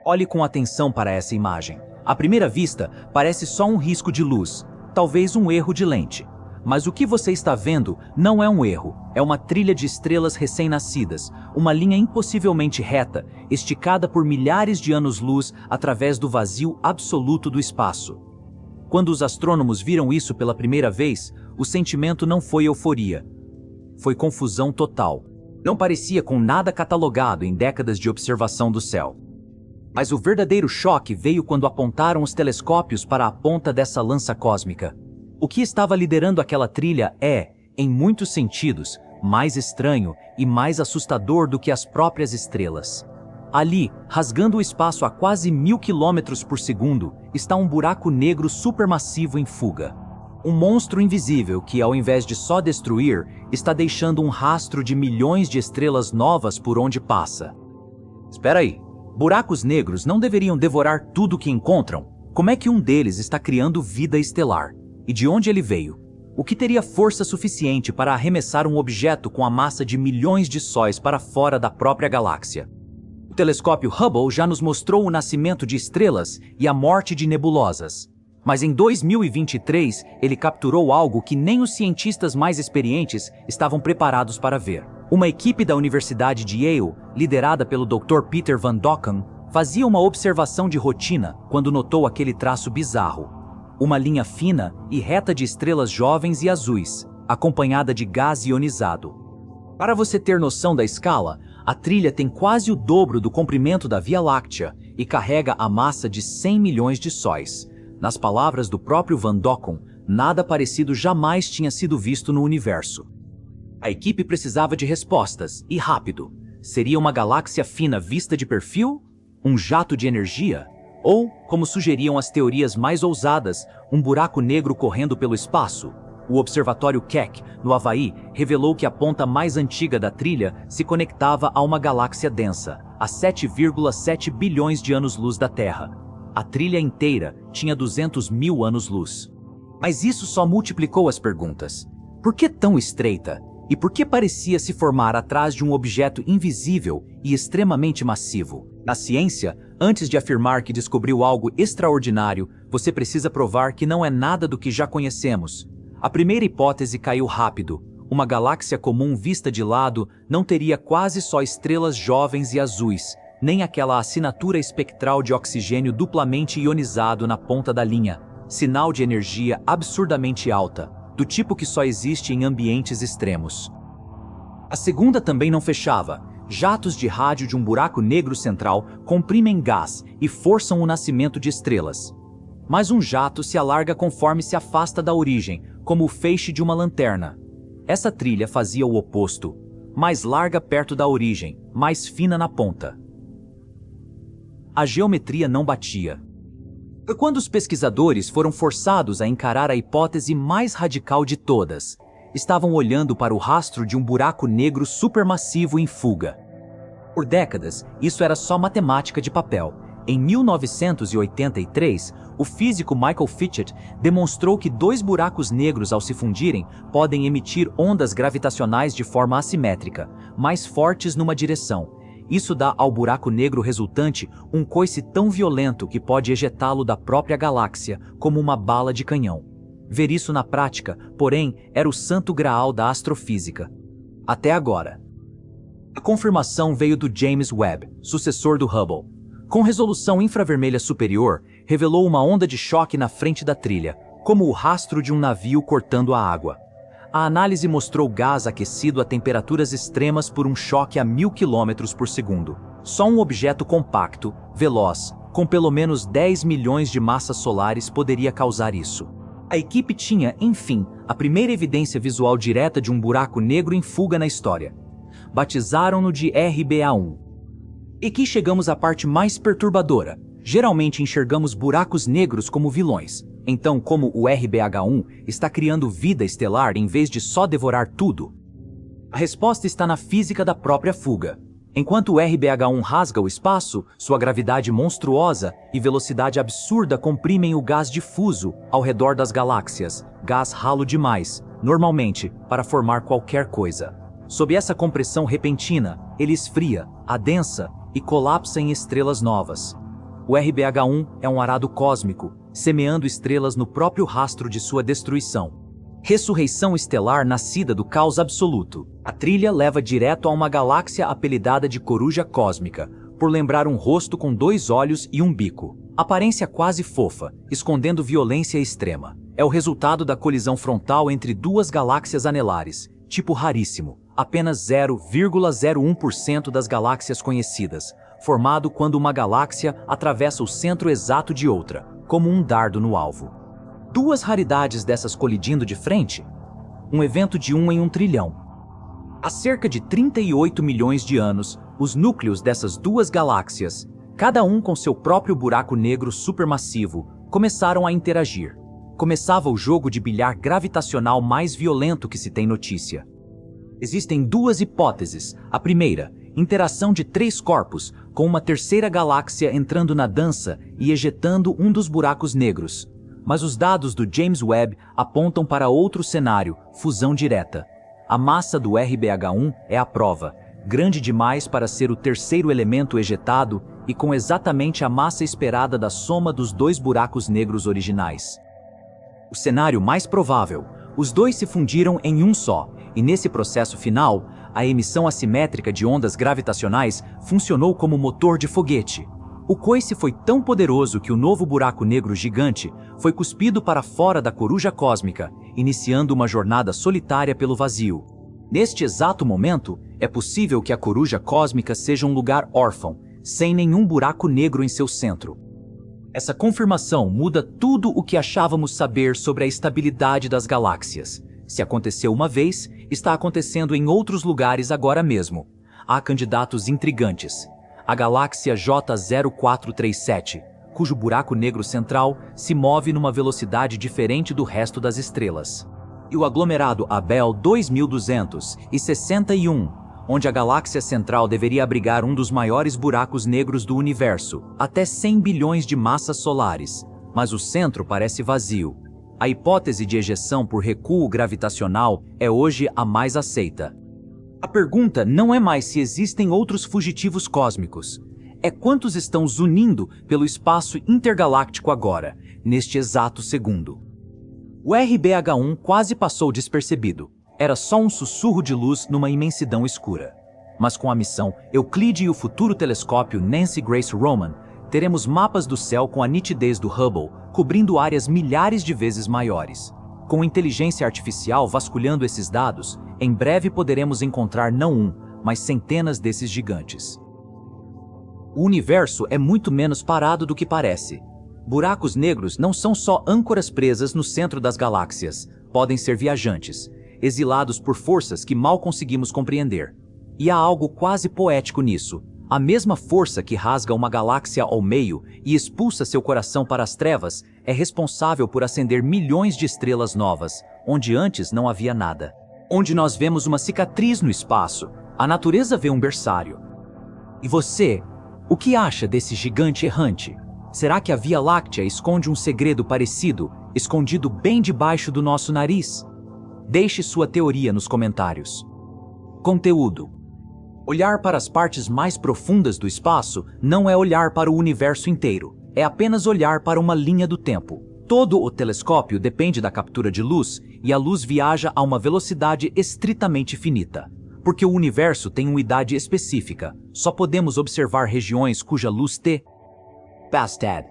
Olhe com atenção para essa imagem. À primeira vista, parece só um risco de luz, talvez um erro de lente. Mas o que você está vendo não é um erro, é uma trilha de estrelas recém-nascidas, uma linha impossivelmente reta, esticada por milhares de anos-luz através do vazio absoluto do espaço. Quando os astrônomos viram isso pela primeira vez, o sentimento não foi euforia. Foi confusão total. Não parecia com nada catalogado em décadas de observação do céu. Mas o verdadeiro choque veio quando apontaram os telescópios para a ponta dessa lança cósmica. O que estava liderando aquela trilha é, em muitos sentidos, mais estranho e mais assustador do que as próprias estrelas. Ali, rasgando o espaço a quase 1000 km por segundo, está um buraco negro supermassivo em fuga. Um monstro invisível que, ao invés de só destruir, está deixando um rastro de milhões de estrelas novas por onde passa. Espera aí, buracos negros não deveriam devorar tudo que encontram? Como é que um deles está criando vida estelar? E de onde ele veio? O que teria força suficiente para arremessar um objeto com a massa de milhões de sóis para fora da própria galáxia? O telescópio Hubble já nos mostrou o nascimento de estrelas e a morte de nebulosas. Mas em 2023, ele capturou algo que nem os cientistas mais experientes estavam preparados para ver. Uma equipe da Universidade de Yale, liderada pelo Dr. Peter Van Dokkum, fazia uma observação de rotina quando notou aquele traço bizarro. Uma linha fina e reta de estrelas jovens e azuis, acompanhada de gás ionizado. Para você ter noção da escala, a trilha tem quase o dobro do comprimento da Via Láctea e carrega a massa de 100 milhões de sóis. Nas palavras do próprio Van Dokkum, nada parecido jamais tinha sido visto no universo. A equipe precisava de respostas, e rápido. Seria uma galáxia fina vista de perfil? Um jato de energia? Ou, como sugeriam as teorias mais ousadas, um buraco negro correndo pelo espaço? O observatório Keck, no Havaí, revelou que a ponta mais antiga da trilha se conectava a uma galáxia densa, a 7,7 bilhões de anos-luz da Terra. A trilha inteira tinha 200 mil anos-luz. Mas isso só multiplicou as perguntas. Por que tão estreita? E por que parecia se formar atrás de um objeto invisível e extremamente massivo? Na ciência, antes de afirmar que descobriu algo extraordinário, você precisa provar que não é nada do que já conhecemos. A primeira hipótese caiu rápido. Uma galáxia comum vista de lado não teria quase só estrelas jovens e azuis, nem aquela assinatura espectral de oxigênio duplamente ionizado na ponta da linha, sinal de energia absurdamente alta, do tipo que só existe em ambientes extremos. A segunda também não fechava. Jatos de rádio de um buraco negro central comprimem gás e forçam o nascimento de estrelas. Mas um jato se alarga conforme se afasta da origem, como o feixe de uma lanterna. Essa trilha fazia o oposto, mais larga perto da origem, mais fina na ponta. A geometria não batia. Quando os pesquisadores foram forçados a encarar a hipótese mais radical de todas, estavam olhando para o rastro de um buraco negro supermassivo em fuga. Por décadas, isso era só matemática de papel. Em 1983, o físico Michael Fitchett demonstrou que dois buracos negros, ao se fundirem, podem emitir ondas gravitacionais de forma assimétrica, mais fortes numa direção. Isso dá ao buraco negro resultante um coice tão violento que pode ejetá-lo da própria galáxia, como uma bala de canhão. Ver isso na prática, porém, era o santo graal da astrofísica. Até agora. A confirmação veio do James Webb, sucessor do Hubble. Com resolução infravermelha superior, revelou uma onda de choque na frente da trilha, como o rastro de um navio cortando a água. A análise mostrou gás aquecido a temperaturas extremas por um choque a 1000 km por segundo. Só um objeto compacto, veloz, com pelo menos 10 milhões de massas solares poderia causar isso. A equipe tinha, enfim, a primeira evidência visual direta de um buraco negro em fuga na história. Batizaram-no de RBA1. E aqui chegamos à parte mais perturbadora. Geralmente enxergamos buracos negros como vilões. Então, como o RBH1 está criando vida estelar em vez de só devorar tudo? A resposta está na física da própria fuga. Enquanto o RBH1 rasga o espaço, sua gravidade monstruosa e velocidade absurda comprimem o gás difuso ao redor das galáxias, gás ralo demais, normalmente, para formar qualquer coisa. Sob essa compressão repentina, ele esfria, adensa e colapsa em estrelas novas. O RBH-1 é um arado cósmico, semeando estrelas no próprio rastro de sua destruição. Ressurreição estelar nascida do caos absoluto. A trilha leva direto a uma galáxia apelidada de Coruja Cósmica, por lembrar um rosto com 2 olhos e um bico. Aparência quase fofa, escondendo violência extrema. É o resultado da colisão frontal entre 2 galáxias anelares, tipo raríssimo, apenas 0,01% das galáxias conhecidas, formado quando uma galáxia atravessa o centro exato de outra, como um dardo no alvo. 2 raridades dessas colidindo de frente? Um evento de 1 em 1 trilhão. Há cerca de 38 milhões de anos, os núcleos dessas 2 galáxias, cada um com seu próprio buraco negro supermassivo, começaram a interagir. Começava o jogo de bilhar gravitacional mais violento que se tem notícia. Existem 2 hipóteses. A primeira, interação de 3 corpos, com uma terceira galáxia entrando na dança e ejetando um dos buracos negros. Mas os dados do James Webb apontam para outro cenário, fusão direta. A massa do RBH-1 é a prova, grande demais para ser o terceiro elemento ejetado e com exatamente a massa esperada da soma dos 2 buracos negros originais. O cenário mais provável, os 2 se fundiram em um só, e nesse processo final, a emissão assimétrica de ondas gravitacionais funcionou como motor de foguete. O coice foi tão poderoso que o novo buraco negro gigante foi cuspido para fora da coruja cósmica, iniciando uma jornada solitária pelo vazio. Neste exato momento, é possível que a coruja cósmica seja um lugar órfão, sem nenhum buraco negro em seu centro. Essa confirmação muda tudo o que achávamos saber sobre a estabilidade das galáxias. Se aconteceu uma vez, está acontecendo em outros lugares agora mesmo. Há candidatos intrigantes. A galáxia J0437, cujo buraco negro central se move numa velocidade diferente do resto das estrelas. E o aglomerado Abell 2261, onde a galáxia central deveria abrigar um dos maiores buracos negros do universo, até 100 bilhões de massas solares, mas o centro parece vazio. A hipótese de ejeção por recuo gravitacional é hoje a mais aceita. A pergunta não é mais se existem outros fugitivos cósmicos, é quantos estão zunindo pelo espaço intergaláctico agora, neste exato segundo. O RBH-1 quase passou despercebido. Era só um sussurro de luz numa imensidão escura. Mas com a missão Euclide e o futuro telescópio Nancy Grace Roman, teremos mapas do céu com a nitidez do Hubble, cobrindo áreas milhares de vezes maiores. Com inteligência artificial vasculhando esses dados, em breve poderemos encontrar não um, mas centenas desses gigantes. O universo é muito menos parado do que parece. Buracos negros não são só âncoras presas no centro das galáxias, podem ser viajantes, exilados por forças que mal conseguimos compreender. E há algo quase poético nisso. A mesma força que rasga uma galáxia ao meio e expulsa seu coração para as trevas é responsável por acender milhões de estrelas novas, onde antes não havia nada. Onde nós vemos uma cicatriz no espaço, a natureza vê um berçário. E você, o que acha desse gigante errante? Será que a Via Láctea esconde um segredo parecido, escondido bem debaixo do nosso nariz? Deixe sua teoria nos comentários. Conteúdo. Olhar para as partes mais profundas do espaço não é olhar para o universo inteiro, é apenas olhar para uma linha do tempo. Todo o telescópio depende da captura de luz e a luz viaja a uma velocidade estritamente finita. Porque o universo tem uma idade específica, só podemos observar regiões cuja luz T. Bastad.